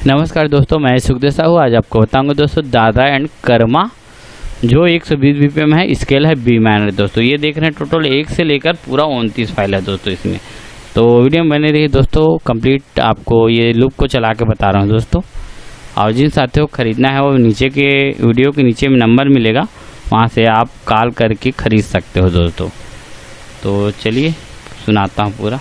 नमस्कार दोस्तों, मैं सुखदेव साहू। आज आपको बताऊंगा दोस्तों दादरा एंड कर्मा जो 120 BPM है, स्केल है बी माइनर। दोस्तों ये देख रहे हैं टोटल 1 से लेकर पूरा 29 फाइल है दोस्तों इसमें। तो वीडियो में बने रही दोस्तों, कंप्लीट आपको ये लूप को चला के बता रहा हूँ दोस्तों। और जिन साथियों को ख़रीदना है वो नीचे के वीडियो के नीचे में नंबर मिलेगा, वहाँ से आप कॉल करके ख़रीद सकते हो दोस्तों। तो चलिए सुनाता हूँ पूरा।